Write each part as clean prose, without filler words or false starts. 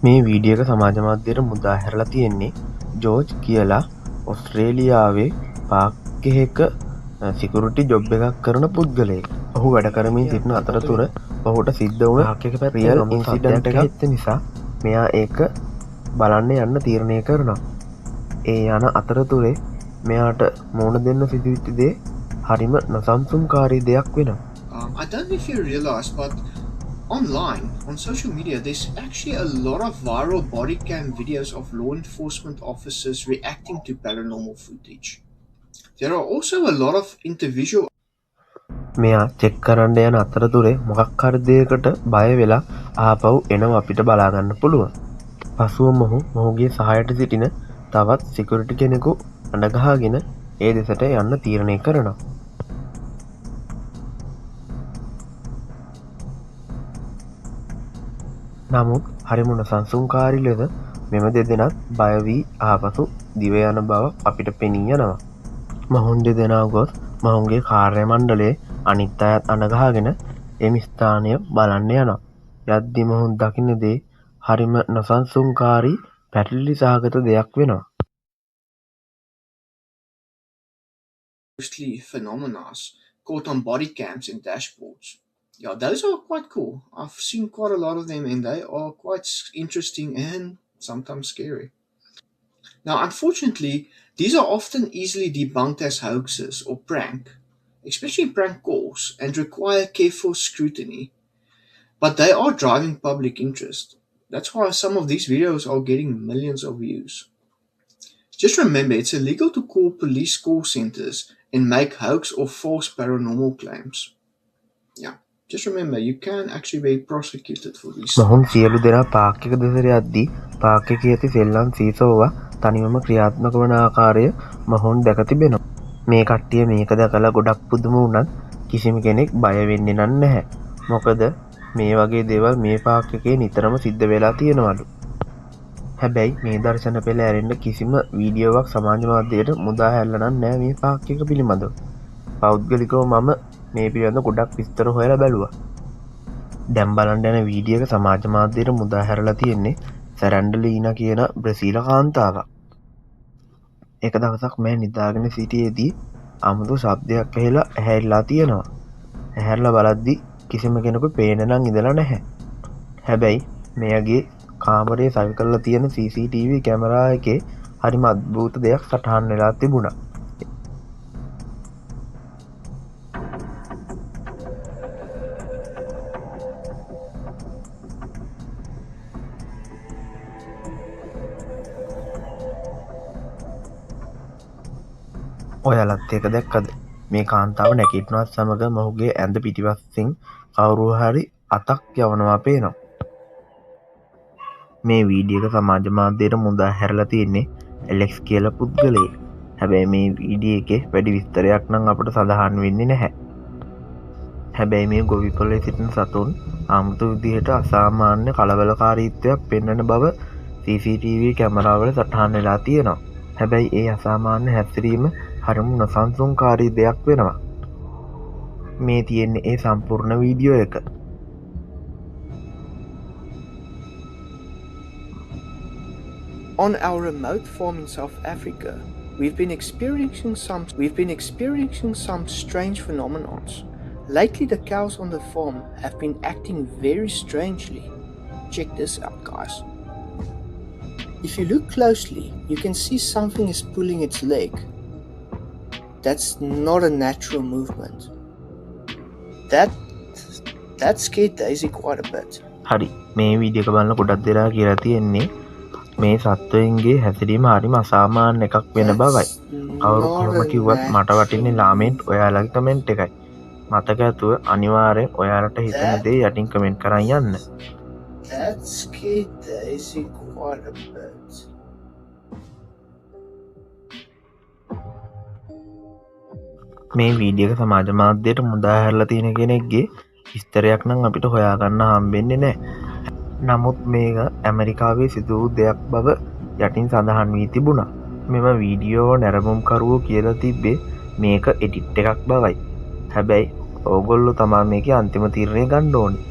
මේ වීඩියෝ එක සමාජ මාධ්‍යයට මුදා හැරලා තියෙන්නේ ජෝර්ජ් කියලා ඔස්ට්‍රේලියාවේ පාක් එකක සිකියුරිටි ජොබ් එකක් කරන පුද්ගලයෙක්. ඔහු වැඩ කරමින් සිටින අතරතුර ඔහුට සිද්ධ වුණ පාක් එක පැත්තේ රියල් ඉන්සිඩන්ට් එකක් නිසා මෙයා ඒක බලන්න යන්න තීරණය කරනවා. ඒ යන අතරතුරේ මෙයාට මුණ දෙන්න සිදුවෙච්ච දේ හරිම නොසන්සුන්කාරී දෙයක් වෙනවා. I don't know if you realize, but online, on social media, there's actually a lot of viral body cam videos of law enforcement officers reacting to paranormal footage. There are also a lot of individual මෙයා check කරන්න යන අතරතුරේ මොකක් හරි දෙයකට බය වෙලා ආපහු එනවා අපිට බලාගන්න පුළුවන්. පසුව මොහුගේ සහයට සිටින තවත් සිකියුරිටි කෙනෙකු අඬගහගෙන ඒ දෙසට යන්න තීරණය කරනවා. නමුත් හරිම නොසන්සුන්කාරී ලෙස මෙම දෙදෙනත් බය වී ආපසු දිව යන බව අපිට පෙනී යනවා. මොවුන් දෙදෙනා ගොස් මොවුන්ගේ කාර්ය මණ්ඩලයේ අනිත් අයත් අඬගහගෙන එම ස්ථානය බලන්න යනවා. යද්දි මොවුන් දකින දේ හරිම නොසන්සුන්කාරී පැටලිලි සහගත දෙයක් වෙනවා. phenomena caught on body cams and dashboards. Yeah, those are quite cool. I've seen quite a lot of them and they are quite interesting and sometimes scary. Now, unfortunately, these are often easily debunked as hoaxes or prank, especially prank calls, and require careful scrutiny. But they are driving public interest. That's why some of these videos are getting millions of views. Just remember, it's illegal to call police call centers and make hoax or false paranormal claims. Yeah, just remember, you can actually be prosecuted for these. මොහුන් සියලු දෙනා Park එක දෙසට යද්දී Park එකේ ඇති සෙල්ලම් සීසෝවා තනිවම ක්‍රියාත්මක වන ආකාරය මොහුන් දැක තිබෙනවා. මේ කට්ටිය මේක දැකලා ගොඩක් පුදුම වුණත් කිසිම කෙනෙක් බය වෙන්නේ නැහැ. මොකද මේ වගේ දේවල් මේ පාක් එකේ නිතරම සිද්ධ වෙලා තියෙනවලු. හැබැයි මේ දර්ශන පෙළ ඇරෙන්න කිසිම වීඩියෝවක් සමාජ මාධ්‍යයට මුදා හැරලා නැහැ මේ පාක් එක පිළිබඳව. පෞද්ගලිකව මම මේ පිළිබඳව ගොඩක් විස්තර හොයලා බැලුවා. දැන් බලන්න යන වීඩියෝ එක සමාජ මාධ්‍යයට මුදා හැරලා තියෙන්නේ සැරැන්ඩලීනා කියන බ්‍රසීල කාන්තාවක්. එක දවසක් මම නිදාගෙන සිටියේදී අමුතු ශබ්දයක් ඇහිලා ඇහැරිලා තියෙනවා. ඇහැරලා බලද්දි කිසිම කෙනෙකු පේන්න නම් ඉඳලා නැහැ. හැබැයි මෙයාගේ කාමරයේ සවි කරලා තියෙන CCTV කැමරා එකේ හරිම අద్భుත දෙයක් සටහන් වෙලා තිබුණා. ඔයාලත් ඒක දැක්කද? මේ කාන්තාව නැගිටිනවත් සමග මොහුගේ ඇඳ පිටිපස්සෙන් කවුරු හරි අතක් යවනවා පේනවා. මේ වීඩියෝ එක සමාජ මාධ්‍යයට මුදා හැරලා තියෙන්නේ ඇලෙක්ස් කියලා පුද්ගලයෙක්. හැබැයි මේ වීඩියෝ එකේ වැඩි විස්තරයක් නම් අපිට සඳහන් වෙන්නේ නැහැ. හැබැයි මේ ගොවිපොළේ සිටින සතුන් ආමුතු විදිහට අසාමාන්‍ය කලබලකාරීත්වයක් පෙන්වන බව CCTV කැමරාවල සටහන් වෙලා තියෙනවා. හැබැයි ඒ අසාමාන්‍ය හැසිරීම හරිම නොසන්සුන්කාරී දෙයක් වෙනවා. මේ තියෙන්නේ ඒ සම්පූර්ණ වීඩියෝ එක. On our remote farm in South Africa, we've been experiencing some strange phenomena. Lately, the cows on the farm have been acting very strangely. Check this out, guys. If you look closely, you can see something is pulling its leg. That's not a natural movement. That scared Daisy quite a bit. හරි, මේ video එක බලන කොටක් දෙනා කියලා තියෙන්නේ මේ සත්වයින්ගේ හැසිරීම හරිම අසාමාන්‍ය එකක් වෙන බවයි. කවුරු කොහොම කිව්වත් මට වටින්නේ ලාමෙන්ට් ඔයාලගේ කමෙන්ට් එකයි. මතක ඇතුව අනිවාර්යෙන් ඔයාලට හිතෙන දේ යටින් කමෙන්ට් කරන් යන්න. That scared Daisy quite a bit. මේ වීඩියෝ එක සමාජ මාධ්‍යයට මුදා හැරලා තියෙන කෙනෙක්ගේ විස්තරයක් නම් අපිට හොයාගන්න හම්බෙන්නේ නැහැ. නමුත් මේක ඇමරිකාවේ සිදු වූ දෙයක් බව යටින් සඳහන් වී තිබුණා. මෙම වීඩියෝ නැරඹුම්කරුවෝ කියලා තිබ්බේ මේක එඩිට් එකක් බවයි. හැබැයි ඕගොල්ලෝ තමයි මේකේ අන්තිම තීරණය ගන්න ඕනේ.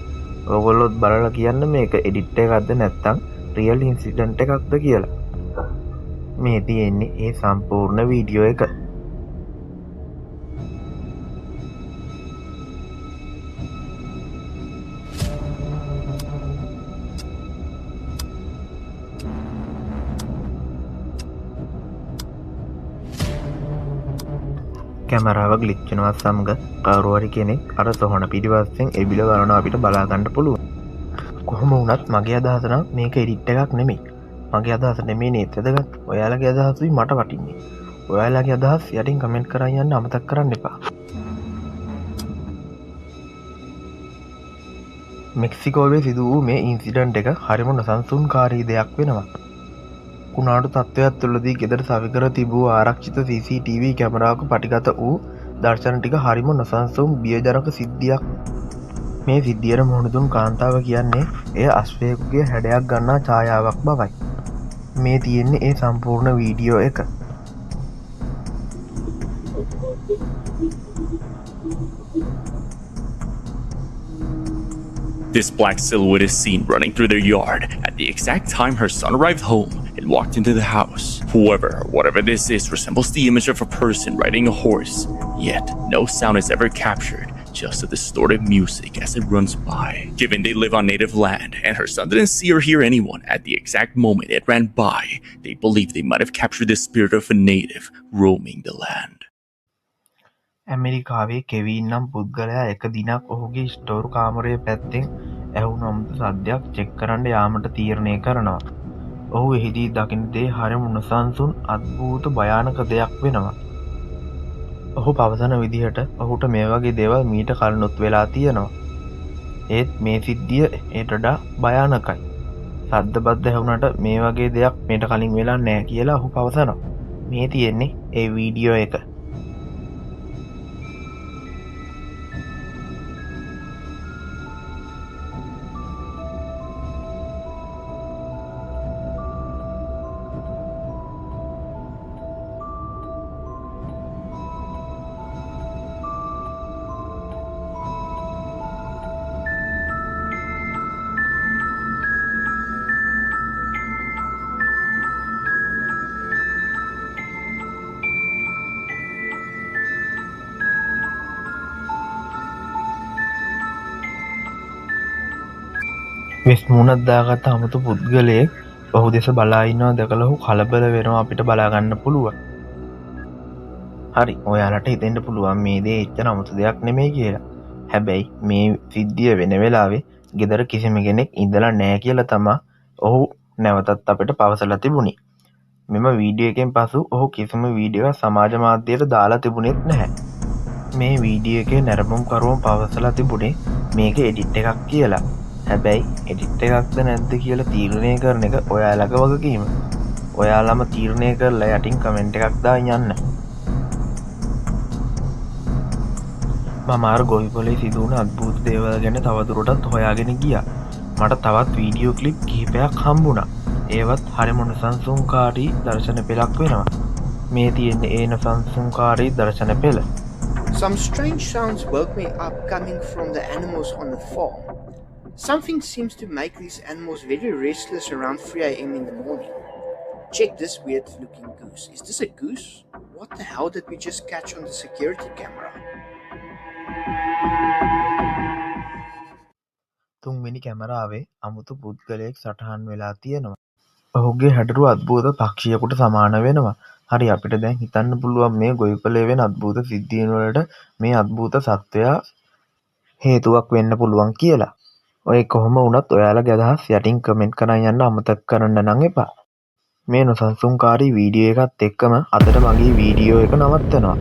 ඕගොල්ලොත් බලලා කියන්න මේක එඩිට් එකක්ද නැත්නම් රියල් ඉන්සිඩන්ට් එකක්ද කියලා. මේ තියෙන්නේ ඒ සම්පූර්ණ වීඩියෝ එක. කැමරාව ග්ලිච්චනවා සමග කවරුවරි කෙනෙක් අර සොහොන පිටිපස්සෙන් එබිල බලන අපිට බලාගන්න පුළුවන්. කොහොම වුණත් මගේ අදහස නම් මේක එඩිට් එකක් නෙමෙයි. මගේ අදහස නෙමෙයි නේත් වැදගත්. ඔයාලගේ අදහසුයි මට වටින්නේ. ඔයාලගේ අදහස් යටින් කමෙන්ට් කරන් යන්න අමතක කරන්න එපා. මෙක්සිකෝවේ සිදු වූ මේ ඉන්සිඩන්ට් එක හරිම නොසන්සුන්කාරී දෙයක් වෙනවා. කුණාටු තත්ත්වයක් තුළදී ගෙදර සවිකර තිබූ ආරක්ෂිත CCTV කැමරාවක පටිගත වූ දර්ශන ටික හරිම නොසන්සුන් බියජනක සිද්ධියක්. මේ සිද්ධියට මුහුණ දුන් කාන්තාව කියන්නේ එය අශ්වයෙකුගේ හැඩයක් ගන්නා ඡායාවක් බවයි. මේ තියෙන්නේ ඒ සම්පූර්ණ වීඩියෝ එක. This black silhouette is seen running through their yard at the exact time her son arrived home and walked into the house. Whatever this is resembles the image of a person riding a horse, yet no sound is ever captured, just the distorted music as it runs by. Given they live on native land and her son didn't see or hear anyone at the exact moment it ran by, they believe they might have captured the spirit of a native roaming the land. ඇමරිකාවේ Kevin නම් පුද්ගලයා එක දිනක් ඔහුගේ Store කාමරය පැත්තෙන් ඇහුණු අමුතු සද්දයක් check කරන්න යාමට තීරණය කරනවා. ඔහු එහිදී දකින දේ හරිම නොසන්සුන් අද්භූත භයානක දෙයක් වෙනවා. ඔහු පවසන විදිහට ඔහුට මේ වගේ දේවල් මීට කලිනුත් වෙලා තියෙනවා. ඒත් මේ සිද්ධිය ඊට වඩා භයානකයි. සද්ද බද්ද ඇහුණට මේ වගේ දෙයක් මීට කලින් වෙලා නැහැ කියලා ඔහු පවසනවා. මේ තියෙන්නේ ඒ වීඩියෝ එක. වෙස් මුණක් දාගත්ත අමුතු පුද්ගලයෙක් ඔහු දෙස බලා ඉන්නවා දැකලා ඔහු කලබල වෙනවා අපිට බලා ගන්න පුළුවන්. හරි ඔයාලට හිතෙන්න පුළුවන් මේ දේ එච්චර අමුතු දෙයක් නෙමෙයි කියලා. හැබැයි මේ සිද්ධිය වෙන වෙලාවේ ගෙදර කිසිම කෙනෙක් ඉඳලා නැහැ කියලා තමයි ඔහු නැවතත් අපිට පවසලා තිබුණේ. මෙම වීඩියෝ එකෙන් පසු ඔහු කිසිම වීඩියෝ එකක් සමාජ මාධ්‍යයට දාලා තිබුණෙත් නැහැ. මේ වීඩියෝ එකේ නැරඹුම්කරුවන් පවසලා තිබුණේ මේක එඩිට් එකක් කියලා. හැබැයි එඩිට් එකක්ද නැද්ද කියලා තීරණය කරන එක ඔයාලගේ වගකීම. ඔයාලම තීරණය කරලා යටින් කමෙන්ට් එකක් දාන්න යන්න. මම අර ගොවිපොලේ සිදු වුණ අద్භූත දේවල් ගැන තවදුරටත් හොයාගෙන ගියා. මට තවත් වීඩියෝ ක්ලිප් කිහිපයක් හම්බුණා. ඒවත් හරිම නොසන්සුන්කාරී දර්ශන පෙළක් වෙනවා. මේ තියෙන්නේ ඒ නොසන්සුන්කාරී දර්ශන පෙළ. Some strange sounds woke me up coming from the animals on the farm. Something seems to make these animals very restless around 3 a.m. in the morning. Check this weird looking goose. Is this a goose? What the hell did we just catch on the security camera? තුන්වෙනි කැමරාවේ අමුතු පුද්ගලයෙක් සටහන් වෙලා තියෙනවා. ඔහුගේ හැඩරුව අද්භූත පක්ෂියෙකුට සමාන වෙනවා. හරි අපිට දැන් හිතන්න පුළුවන් මේ ගොවිපලේ වෙන අද්භූත සිද්ධීන් වලට මේ අද්භූත සත්වයා හේතුවක් වෙන්න පුළුවන් කියලා. ඔය කොහොම වුණත් ඔයාලගේ අදහස් යටින් කමෙන්ට් කරන් යන්න අමතක කරන්න නම් එපා. මේ නොසන්සුන්කාරී වීඩියෝ එකත් එක්කම අදට මගේ වීඩියෝ එක නවත්තනවා.